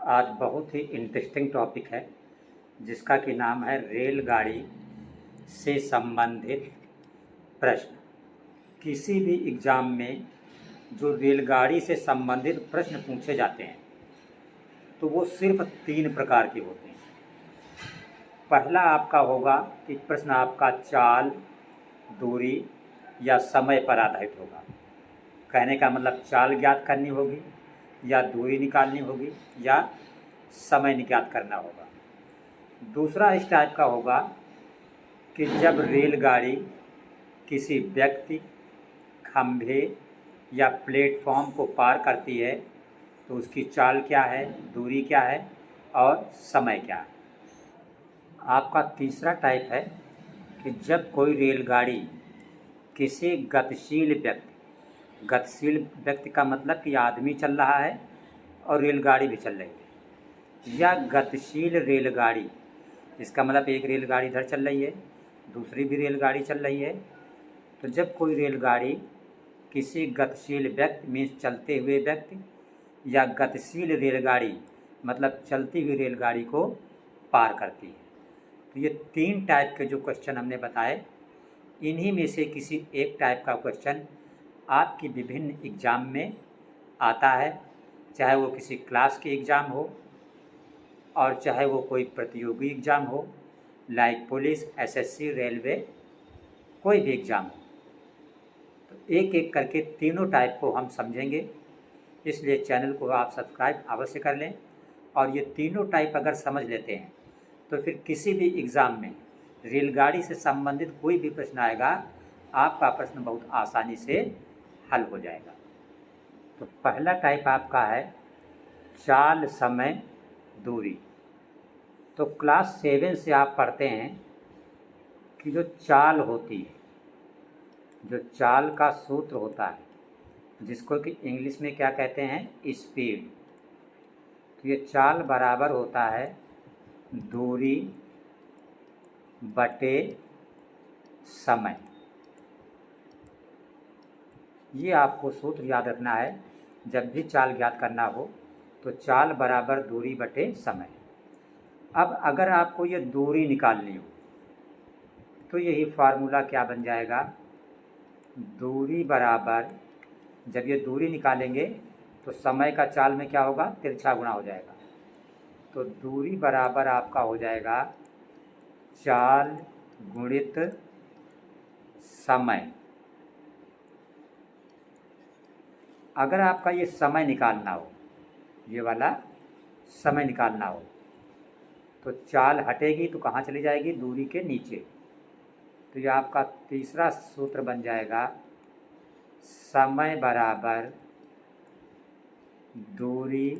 आज बहुत ही interesting topic है जिसका कि नाम है रेलगाड़ी से संबंधित प्रश्न। किसी भी एग्ज़ाम में जो रेलगाड़ी से संबंधित प्रश्न पूछे जाते हैं तो वो सिर्फ 3 प्रकार के होते हैं। पहला आपका होगा कि प्रश्न आपका चाल, दूरी या समय पर आधारित होगा। कहने का मतलब चाल ज्ञात करनी होगी या दूरी निकालनी होगी या समय ज्ञात करना होगा। दूसरा इस टाइप का होगा कि जब रेलगाड़ी किसी व्यक्ति, खंभे या प्लेटफॉर्म को पार करती है तो उसकी चाल क्या है, दूरी क्या है और समय क्या है। आपका तीसरा टाइप है कि जब कोई रेलगाड़ी किसी गतिशील व्यक्ति का मतलब कि आदमी चल रहा है और रेलगाड़ी भी चल रही है, या गतिशील रेलगाड़ी, इसका मतलब एक रेलगाड़ी इधर चल रही है, दूसरी भी रेलगाड़ी चल रही है। तो जब कोई रेलगाड़ी किसी गतिशील व्यक्ति में चलते हुए व्यक्ति या गतिशील रेलगाड़ी मतलब चलती हुई रेलगाड़ी को पार करती है, तो ये 3 टाइप के जो क्वेश्चन हमने बताए, इन्हीं में से किसी एक टाइप का क्वेश्चन आपकी विभिन्न एग्ज़ाम में आता है, चाहे वो किसी क्लास के एग्ज़ाम हो और चाहे वो कोई प्रतियोगी एग्ज़ाम हो, लाइक पुलिस, एसएससी, रेलवे, कोई भी एग्ज़ाम हो। तो एक एक करके तीनों टाइप को हम समझेंगे, इसलिए चैनल को आप सब्सक्राइब अवश्य कर लें। और ये तीनों टाइप अगर समझ लेते हैं तो फिर किसी भी एग्ज़ाम में रेलगाड़ी से संबंधित कोई भी प्रश्न आएगा, आपका प्रश्न बहुत आसानी से हल हो जाएगा। तो पहला टाइप आपका है चाल, समय, दूरी। तो क्लास 7 से आप पढ़ते हैं कि जो चाल होती है, जो चाल का सूत्र होता है, जिसको कि इंग्लिश में क्या कहते हैं, स्पीड। तो ये चाल बराबर होता है दूरी बटे समय। ये आपको सूत्र याद रखना है जब भी चाल ज्ञात करना हो, तो चाल बराबर दूरी बटे समय। अब अगर आपको ये दूरी निकालनी हो तो यही फार्मूला क्या बन जाएगा, दूरी बराबर, जब ये दूरी निकालेंगे तो समय का चाल में क्या होगा, तिरछा गुणा हो जाएगा। तो दूरी बराबर आपका हो जाएगा चाल गुणित समय। अगर आपका ये समय निकालना हो, ये वाला समय निकालना हो, तो चाल हटेगी तो कहाँ चली जाएगी, दूरी के नीचे। तो ये आपका तीसरा सूत्र बन जाएगा समय बराबर दूरी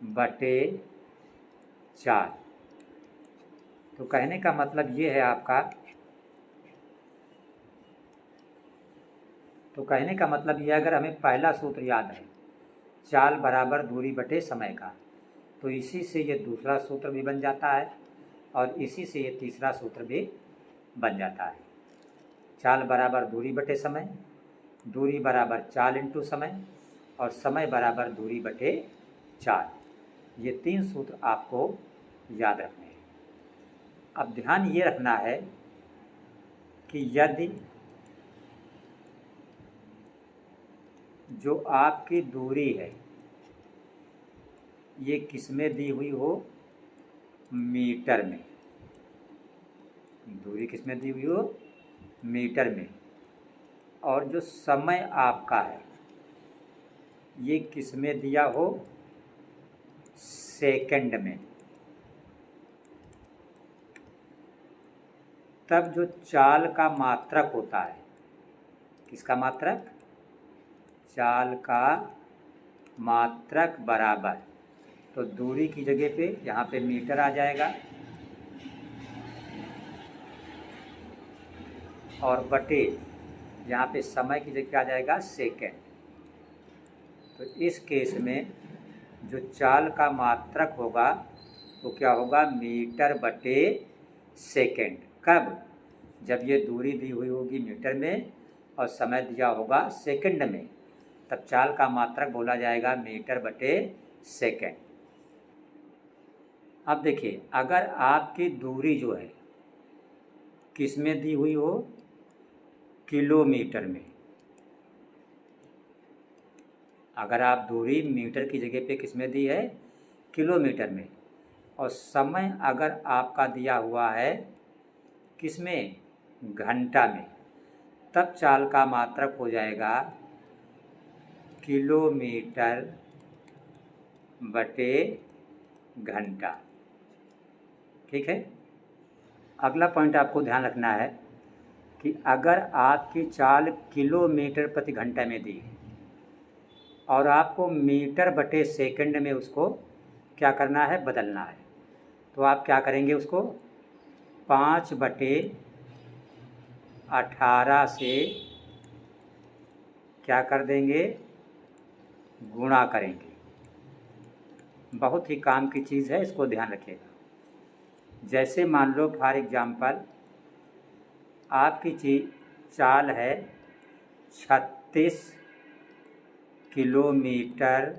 बटे चाल। तो कहने का मतलब ये है आपका, तो कहने का मतलब ये, अगर हमें पहला सूत्र याद है चाल बराबर दूरी बटे समय का, तो इसी से ये दूसरा सूत्र भी बन जाता है और इसी से ये तीसरा सूत्र भी बन जाता है। चाल बराबर दूरी बटे समय, दूरी बराबर चाल इंटू समय और समय बराबर दूरी बटे चाल। ये 3 सूत्र आपको याद रखने हैं। अब ध्यान ये रखना है कि यदि जो आपकी दूरी है ये किस में दी हुई हो, मीटर में, दूरी किस में दी हुई हो, मीटर में, और जो समय आपका है ये किस में दिया हो, सेकंड में, तब जो चाल का मात्रक होता है, किसका मात्रक, चाल का मात्रक बराबर, तो दूरी की जगह पे यहाँ पे मीटर आ जाएगा और बटे यहाँ पे समय की जगह आ जाएगा सेकंड। तो इस केस में जो चाल का मात्रक होगा वो क्या होगा, मीटर बटे सेकंड। कब, जब ये दूरी दी हुई होगी मीटर में और समय दिया होगा सेकंड में, तब चाल का मात्रक बोला जाएगा मीटर बटे सेकेंड। अब देखिए, अगर आपकी दूरी जो है किस में दी हुई हो, किलोमीटर में, अगर आप दूरी मीटर की जगह पे किस में दी है, किलोमीटर में, और समय अगर आपका दिया हुआ है किस में, घंटा में, तब चाल का मात्रक हो जाएगा किलोमीटर बटे घंटा। ठीक है। अगला पॉइंट आपको ध्यान रखना है कि अगर आपकी चाल किलोमीटर प्रति घंटा में दी है और आपको मीटर बटे सेकंड में उसको क्या करना है, बदलना है, तो आप क्या करेंगे, उसको 5/18 से क्या कर देंगे, गुणा करेंगे। बहुत ही काम की चीज़ है, इसको ध्यान रखिएगा। जैसे मान लो फॉर एग्जाम्पल आपकी चाल है 36 किलोमीटर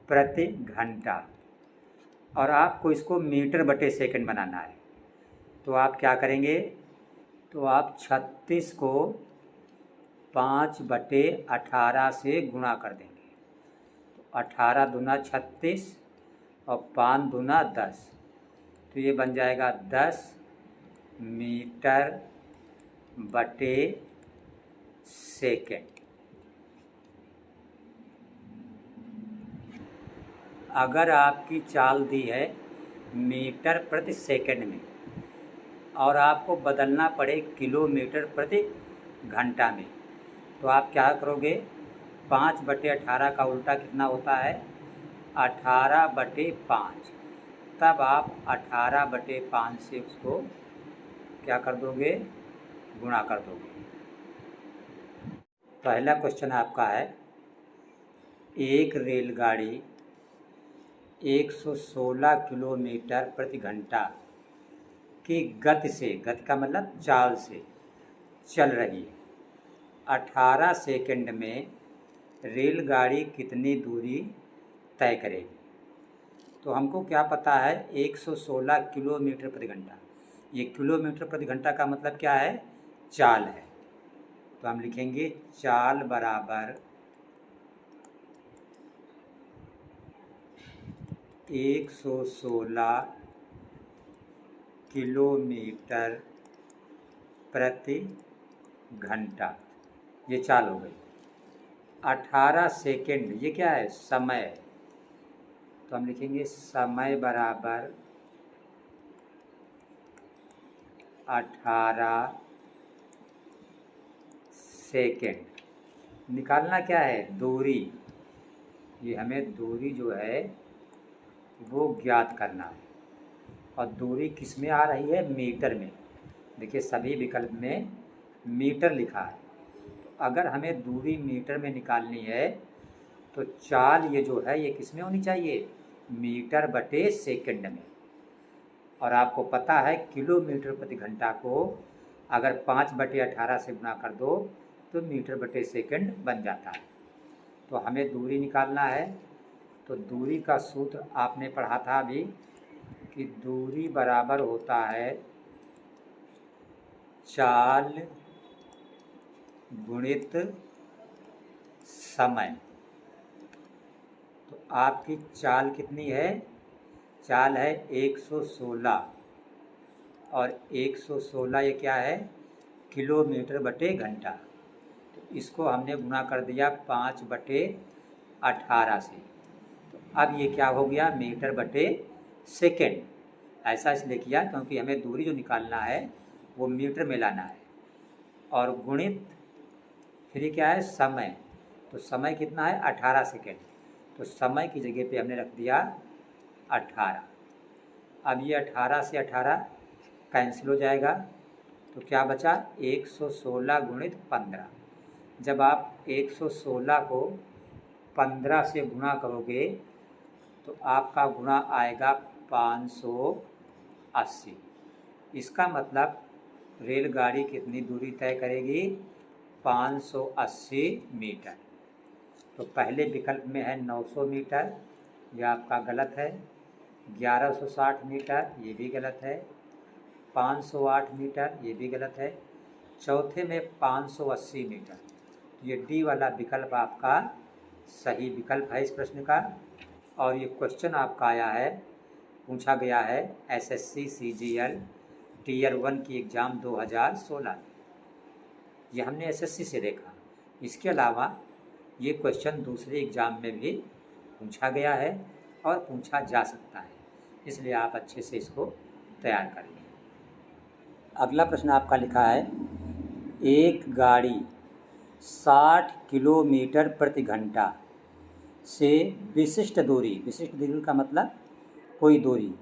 प्रति घंटा और आपको इसको मीटर बटे सेकंड बनाना है, तो आप क्या करेंगे, तो आप 36 को 5/18 से गुणा कर देंगे। तो 18 दूना 36 और 5 दूना 10, तो ये बन जाएगा 10 मीटर बटे सेकेंड। अगर आपकी चाल दी है मीटर प्रति सेकंड में और आपको बदलना पड़े किलोमीटर प्रति घंटा में, तो आप क्या करोगे, 5/18 का उल्टा कितना होता है, 18/5। तब आप 18/5 से उसको क्या कर दोगे, गुणा कर दोगे। पहला क्वेश्चन आपका है, एक रेलगाड़ी 116 किलोमीटर प्रति घंटा की गति से, गति का मतलब चाल से चल रही है, 18 सेकंड में रेलगाड़ी कितनी दूरी तय करेगी। तो हमको क्या पता है, 116 किलोमीटर प्रति घंटा, ये किलोमीटर प्रति घंटा का मतलब क्या है, चाल है। तो हम लिखेंगे चाल बराबर 116 किलोमीटर प्रति घंटा, ये चाल हो गई। 18 सेकेंड, ये क्या है, समय, तो हम लिखेंगे समय बराबर 18 सेकेंड। निकालना क्या है, दूरी, ये हमें दूरी जो है वो ज्ञात करना है, और दूरी किस में आ रही है, मीटर में। देखिए सभी विकल्प में मीटर लिखा है, तो अगर हमें दूरी मीटर में निकालनी है तो चाल ये जो है ये किस में होनी चाहिए, मीटर बटे सेकंड में। और आपको पता है किलोमीटर प्रति घंटा को अगर 5/18 से गुणा कर दो तो मीटर बटे सेकंड बन जाता है। तो हमें दूरी निकालना है, तो दूरी का सूत्र आपने पढ़ा था अभी कि दूरी बराबर होता है चाल गुणित समय। तो आपकी चाल कितनी है, चाल है 116 और 116 ये क्या है, किलोमीटर बटे घंटा। तो इसको हमने गुणा कर दिया 5/18 से, तो अब ये क्या हो गया, मीटर बटे सेकेंड। ऐसा इसलिए किया क्योंकि हमें दूरी जो निकालना है वो मीटर में लाना है, और गुणित फिर ये क्या है, समय। तो समय कितना है, 18 सेकेंड, तो समय की जगह पे हमने रख दिया 18। अब ये 18 से 18 कैंसिल हो जाएगा, तो क्या बचा, 116 गुणित 15। जब आप 116 को 15 से गुणा करोगे तो आपका गुणा आएगा 580। इसका मतलब रेलगाड़ी कितनी दूरी तय करेगी, 580 मीटर। तो पहले विकल्प में है 900 मीटर ये आपका गलत है। 1160 मीटर ये भी गलत है। 508 मीटर ये भी गलत है। चौथे में 580 मीटर, तो ये डी वाला विकल्प आपका सही विकल्प है इस प्रश्न का। और ये क्वेश्चन आपका आया है, पूछा गया है एसएससी सीजीएल टीयर 1 की एग्ज़ाम 2016 में। ये हमने एसएससी से देखा। इसके अलावा ये क्वेश्चन दूसरे एग्ज़ाम में भी पूछा गया है और पूछा जा सकता है, इसलिए आप अच्छे से इसको तैयार करिए। अगला प्रश्न आपका लिखा है, एक गाड़ी 60 किलोमीटर प्रति घंटा से विशिष्ट दूरी का मतलब कोई दूरी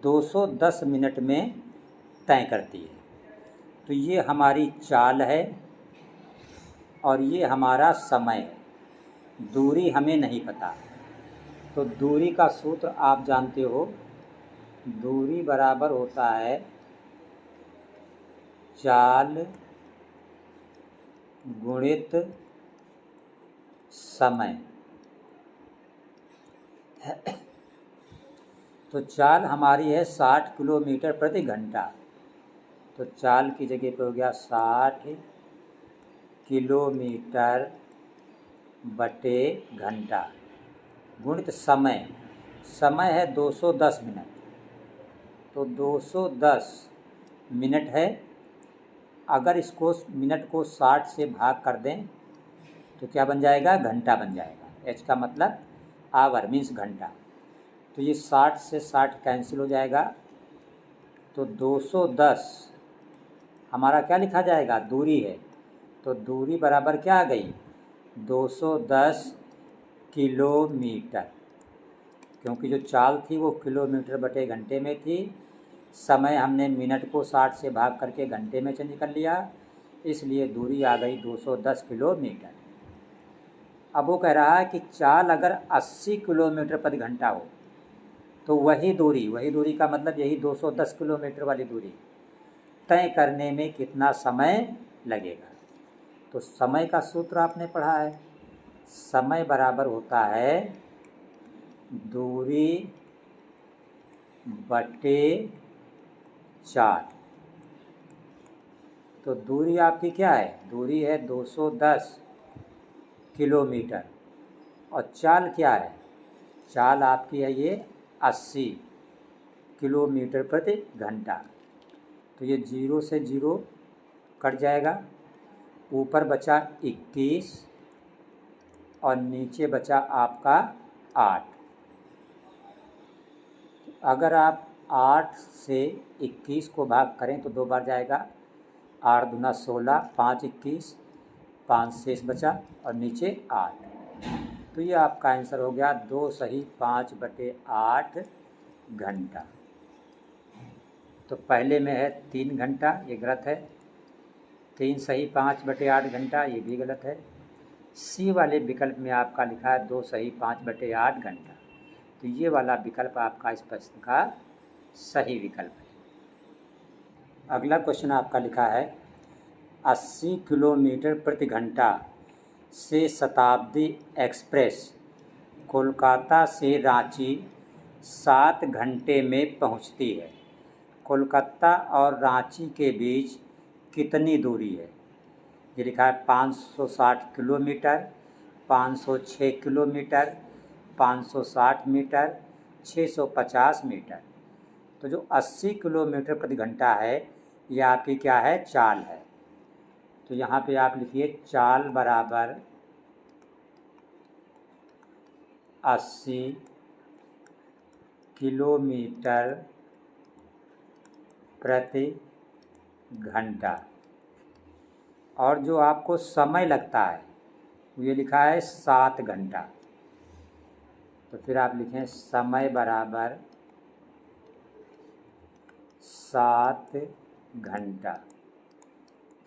210 मिनट में तय करती है। तो ये हमारी चाल है और ये हमारा समय है। दूरी हमें नहीं पता, तो दूरी का सूत्र आप जानते हो, दूरी बराबर होता है चाल गुणित समय। तो चाल हमारी है 60 किलोमीटर प्रति घंटा, तो चाल की जगह पे हो गया 60 किलोमीटर बटे घंटा गुणित समय। समय है 210 मिनट, तो 210 मिनट है। अगर इसको मिनट को 60 से भाग कर दें तो क्या बन जाएगा, घंटा बन जाएगा। एच का मतलब आवर मीन्स घंटा। तो ये 60 से 60 कैंसिल हो जाएगा, तो 210 हमारा क्या लिखा जाएगा, दूरी है। तो दूरी बराबर क्या आ गई, 210 किलोमीटर, क्योंकि जो चाल थी वो किलोमीटर बटे घंटे में थी। समय हमने मिनट को 60 से भाग करके घंटे में चेंज कर लिया, इसलिए दूरी आ गई 210 किलोमीटर। अब वो कह रहा है कि चाल अगर 80 किलोमीटर प्रति घंटा हो तो वही दूरी का मतलब यही 210 किलोमीटर वाली दूरी तय करने में कितना समय लगेगा। तो समय का सूत्र आपने पढ़ा है, समय बराबर होता है दूरी बटे चाल। तो दूरी आपकी क्या है, दूरी है 210 किलोमीटर और चाल क्या है, चाल आपकी है ये 80 किलोमीटर प्रति घंटा। तो ये 0 से 0 कट जाएगा, ऊपर बचा 21 और नीचे बचा आपका 8। अगर आप 8 से 21 को भाग करें तो 2 बार जाएगा, 8 दूना 16, 5 21, 5 शेष बचा और नीचे 8। तो ये आपका आंसर हो गया 2 सही 5 बटे 8 घंटा। तो पहले में है 3 घंटा, ये गलत है। 3 सही 5 बटे 8 घंटा, ये भी गलत है। सी वाले विकल्प में आपका लिखा है 2 सही 5 बटे 8 घंटा, तो ये वाला विकल्प आपका इस प्रश्न का सही विकल्प है। अगला क्वेश्चन आपका लिखा है 80 किलोमीटर प्रति घंटा से शताब्दी एक्सप्रेस कोलकाता से रांची 7 घंटे में पहुंचती है। कोलकाता और रांची के बीच कितनी दूरी है। ये लिखा है 560 किलोमीटर, 506 किलोमीटर, 560 मीटर, 650 मीटर। तो जो 80 किलोमीटर प्रति घंटा है ये आपकी क्या है, चाल है। तो यहाँ पे आप लिखिए चाल बराबर 80 किलोमीटर प्रति घंटा। और जो आपको समय लगता है ये लिखा है 7 घंटा। तो फिर आप लिखें समय बराबर 7 घंटा।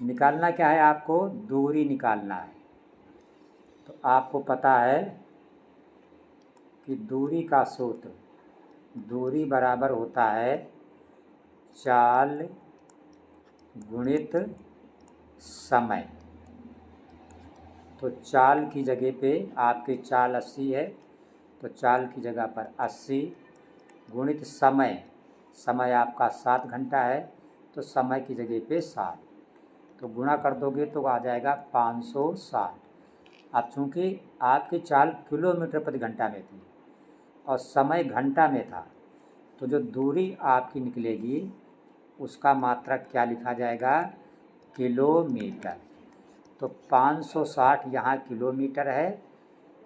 निकालना क्या है, आपको दूरी निकालना है। तो आपको पता है कि दूरी का सूत्र, दूरी बराबर होता है चाल गुणित समय। तो चाल की जगह पे आपकी चाल 80 है, तो चाल की जगह पर 80 गुणित समय, समय आपका 7 घंटा है तो समय की जगह पे 7, तो गुणा कर दोगे तो आ जाएगा 560। अब चूँकि आपकी चाल किलोमीटर प्रति घंटा में थी और समय घंटा में था, तो जो दूरी आपकी निकलेगी उसका मात्रक क्या लिखा जाएगा? किलोमीटर। तो 560 यहाँ किलोमीटर है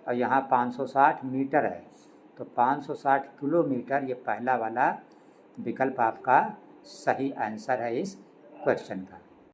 और यहाँ 560 मीटर है, तो 560 किलोमीटर ये पहला वाला विकल्प आपका सही आंसर है इस क्वेश्चन का।